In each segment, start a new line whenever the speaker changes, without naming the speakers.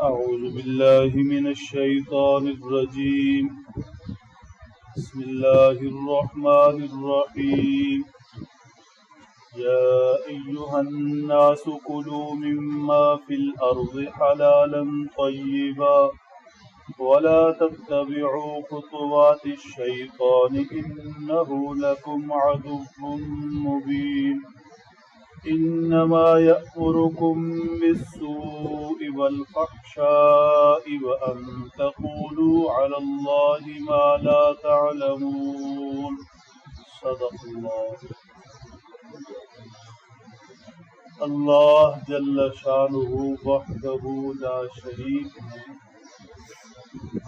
أعوذ بالله من الشيطان الرجيم. بسم الله الرحمن الرحيم. يا أيها الناس كلوا مما في الأرض حلالا طيبا ولا تتبعوا خطوات الشيطان إنه لكم عدو مبين. إنما يأمركم بالسوء والفحشاء وأن تقولوا على الله ما لا تعلمون. صدق الله. اللہ جل شانہ وحدہ لا شریک ہے،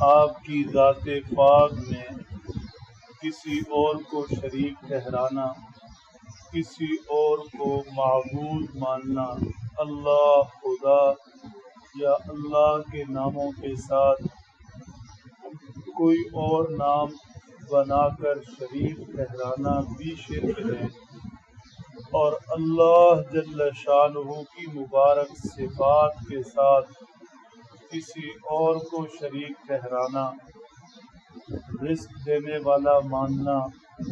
آپ کی ذات پاک میں کسی اور کو شریک ٹھہرانا، کسی اور کو معبود ماننا، اللہ خدا یا اللہ کے ناموں کے ساتھ کوئی اور نام بنا کر شریک ٹھہرانا بھی شرک ہے، اور اللہ جل شانہ کی مبارک صفات کے ساتھ کسی اور کو شریک ٹھہرانا، رزق دینے والا ماننا،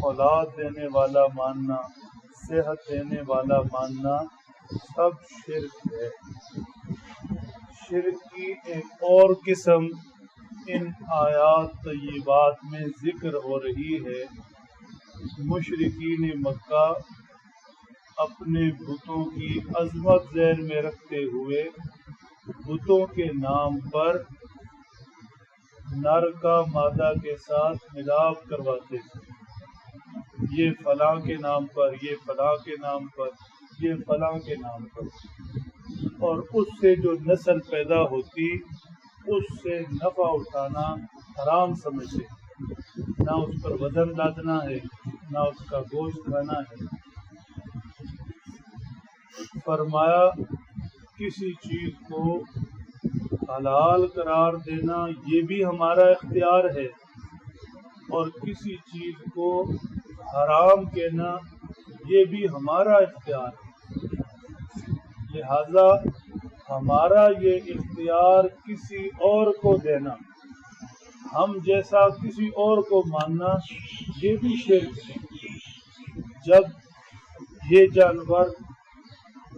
اولاد دینے والا ماننا، صحت دینے والا ماننا، سب شرک ہے۔ شرک کی ایک اور قسم ان آیات طیبات میں ذکر ہو رہی ہے۔ مشرکین مکہ اپنے بتوں کی عظمت ذہن میں رکھتے ہوئے بتوں کے نام پر نر کا مادہ کے ساتھ ملاپ کرواتے تھے، یہ فلاں کے نام پر، یہ فلاں کے نام پر، یہ فلاں کے نام پر، اور اس سے جو نسل پیدا ہوتی اس سے نفع اٹھانا حرام سمجھتے، نہ اس پر وزن لادنا ہے، نہ اس کا گوشت کھانا ہے۔ فرمایا کسی چیز کو حلال قرار دینا یہ بھی ہمارا اختیار ہے، اور کسی چیز کو حرام کہنا یہ بھی ہمارا اختیار ہے، لہذا ہمارا یہ اختیار کسی اور کو دینا، ہم جیسا کسی اور کو ماننا یہ بھی شرک ہے۔ جب یہ جانور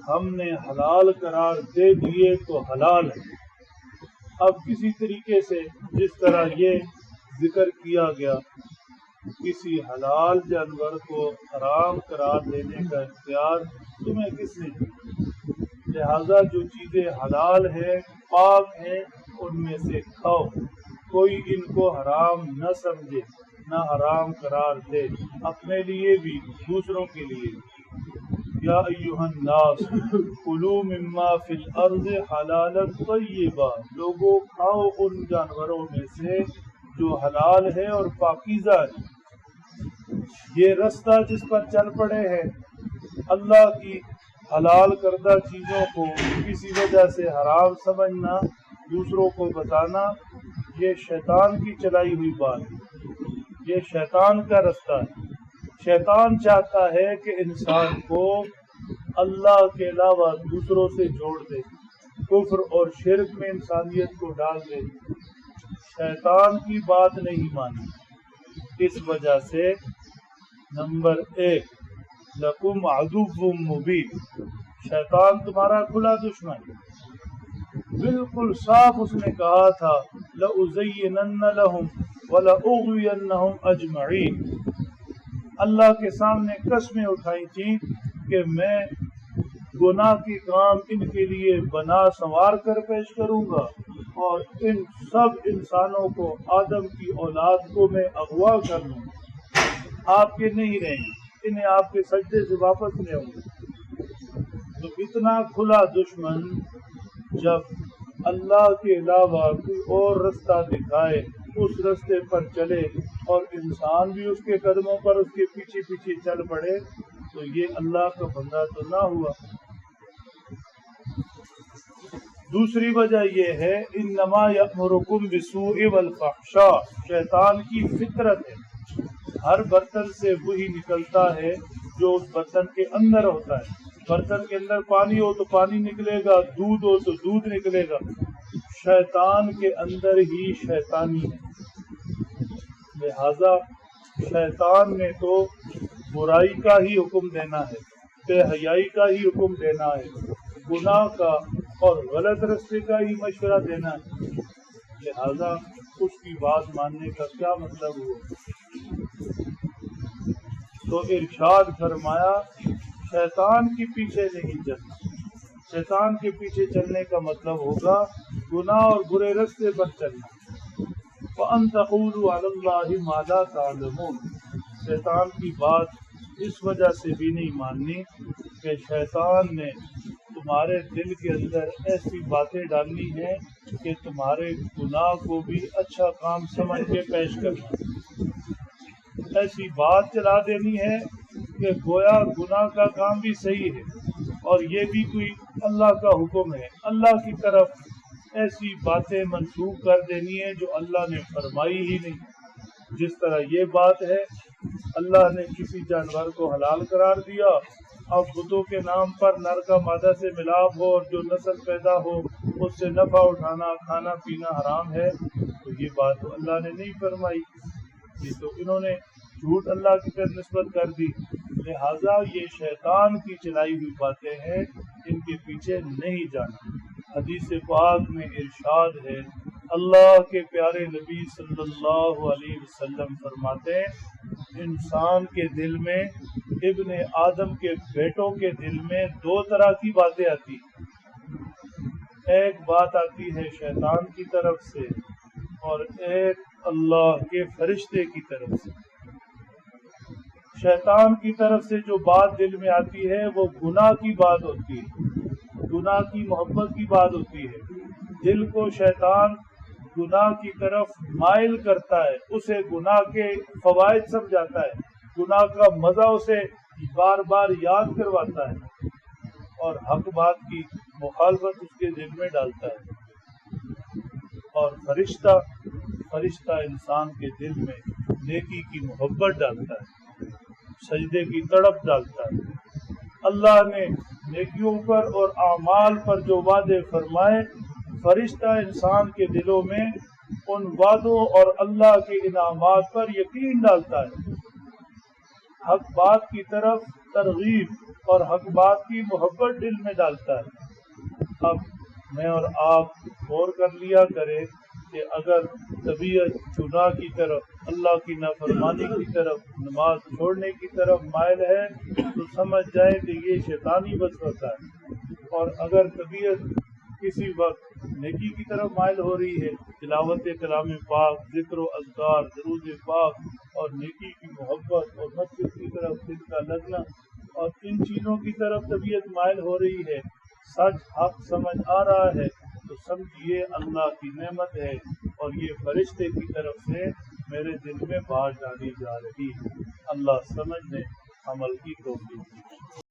ہم نے حلال قرار دے دیے تو حلال ہے، اب کسی طریقے سے جس طرح یہ ذکر کیا گیا، کسی حلال جانور کو حرام قرار دینے کا اختیار تمہیں کس نے دیا؟ لہذا جو چیزیں حلال ہیں، پاک ہیں، ان میں سے کھاؤ، کوئی ان کو حرام نہ سمجھے، نہ حرام قرار دے، اپنے لیے بھی دوسروں کے لیے۔ یا ایھا الناس کلوا مما فی الارض حلالا طیبا، لوگوں کھاؤ ان جانوروں میں سے جو حلال ہے اور پاکیزہ ہے۔ یہ رستہ جس پر چل پڑے ہیں، اللہ کی حلال کردہ چیزوں کو کسی وجہ سے حرام سمجھنا، دوسروں کو بتانا، یہ شیطان کی چلائی ہوئی بات ہے، یہ شیطان کا رستہ ہے۔ شیطان چاہتا ہے کہ انسان کو اللہ کے علاوہ دوسروں سے جوڑ دے، کفر اور شرک میں انسانیت کو ڈال دے، شیطان کی بات نہیں مانی۔ اس وجہ سے نمبر 1، لکم عدو مبین، شیطان تمہارا کھلا دشمن ہے، بالکل صاف اس نے کہا تھا لَأُزَيِّنَنَّ لَهُمْ وَلَأُغْوِيَنَّهُمْ أَجْمَعِينَ، اللہ کے سامنے قسمیں اٹھائی تھیں کہ میں گناہ کی کام ان کے لیے بنا سنوار کر پیش کروں گا، اور ان سب انسانوں کو، آدم کی اولاد کو میں اغوا کر لوں گا، آپ کے نہیں رہیں گے، انہیں آپ کے سجدے سے واپس لے آؤں گا۔ تو اتنا کھلا دشمن جب اللہ کے علاوہ کوئی اور رستہ دکھائے، اس رستے پر چلے اور انسان بھی اس کے قدموں پر اس کے پیچھے پیچھے چل پڑے، تو یہ اللہ کا بندہ تو نہ ہوا۔ دوسری وجہ یہ ہے انما یأمرکم بالسوء والفحشاء، شیطان کی فطرت ہے، ہر برتن سے وہی نکلتا ہے جو اس برتن کے اندر ہوتا ہے۔ برتن کے اندر پانی ہو تو پانی نکلے گا، دودھ ہو تو دودھ نکلے گا۔ شیطان کے اندر ہی شیطانی ہے، لہذا شیطان نے تو برائی کا ہی حکم دینا ہے، بے حیائی کا ہی حکم دینا ہے، گناہ کا اور غلط رستے کا ہی مشورہ دینا ہے، لہذا اس کی بات ماننے کا کیا مطلب ہوا؟ تو ارشاد فرمایا شیطان کے پیچھے نہیں چلنا۔ شیطان کے پیچھے چلنے کا مطلب ہوگا گناہ اور برے رستے پر چلنا۔ وَأَن تَقُولُوا عَلَى اللَّهِ مَا لَا تَعْلَمُونَ، شیطان کی بات اس وجہ سے بھی نہیں ماننی کہ شیطان نے تمہارے دل کے اندر ایسی باتیں ڈالنی ہیں کہ تمہارے گناہ کو بھی اچھا کام سمجھ کے پیش کرنا، ایسی بات چلا دینی ہے کہ گویا گناہ کا کام بھی صحیح ہے اور یہ بھی کوئی اللہ کا حکم ہے، اللہ کی طرف ایسی باتیں منسوخ کر دینی ہے جو اللہ نے فرمائی ہی نہیں۔ جس طرح یہ بات ہے اللہ نے کسی جانور کو حلال قرار دیا، اب بتوں کے نام پر نر کا مادہ سے ملاپ ہو اور جو نسل پیدا ہو اس سے نفع اٹھانا کھانا پینا حرام ہے، تو یہ بات تو اللہ نے نہیں فرمائی، یہ تو انہوں نے جھوٹ اللہ کی طرف نسبت کر دی، لہذا یہ شیطان کی چلائی ہوئی باتیں ہیں، ان کے پیچھے نہیں جانا۔ حدیث پاک میں ارشاد ہے، اللہ کے پیارے نبی صلی اللہ علیہ وسلم فرماتے ہیں انسان کے دل میں، ابن آدم کے بیٹوں کے دل میں دو طرح کی باتیں آتی ہیں، ایک بات آتی ہے شیطان کی طرف سے اور ایک اللہ کے فرشتے کی طرف سے۔ شیطان کی طرف سے جو بات دل میں آتی ہے وہ گناہ کی بات ہوتی ہے، گناہ کی محبت کی بات ہوتی ہے، دل کو شیطان گناہ کی طرف مائل کرتا ہے، اسے گناہ کے فوائد سمجھاتا ہے، گناہ کا مزہ اسے بار بار یاد کرواتا ہے اور حق بات کی مخالفت اس کے دل میں ڈالتا ہے، اور فرشتہ انسان کے دل میں نیکی کی محبت ڈالتا ہے، سجدے کی تڑپ ڈالتا ہے۔ اللہ نے نیکیوں پر اور اعمال پر جو وعدے فرمائے، فرشتہ انسان کے دلوں میں ان وعدوں اور اللہ کے انعامات پر یقین ڈالتا ہے، حق بات کی طرف ترغیب اور حق بات کی محبت دل میں ڈالتا ہے۔ اب میں اور آپ غور کر لیا کریں کہ اگر طبیعت گناہ کی طرف، اللہ کی نافرمانی کی طرف، نماز چھوڑنے کی طرف مائل ہے تو سمجھ جائے کہ یہ شیطانی وسوسہ ہے، اور اگر طبیعت کسی وقت نیکی کی طرف مائل ہو رہی ہے، تلاوت کلام پاک، ذکر و اذکار، درود پاک اور نیکی کی محبت اور مسجد کی طرف دل کا لگنا، اور ان چیزوں کی طرف طبیعت مائل ہو رہی ہے، سچ حق سمجھ آ رہا ہے، تو سمجھیے اللہ کی نعمت ہے اور یہ فرشتے کی طرف سے میرے دل میں بات ڈالی جا رہی ہے۔ اللہ سمجھنے عمل کی توفیق دے۔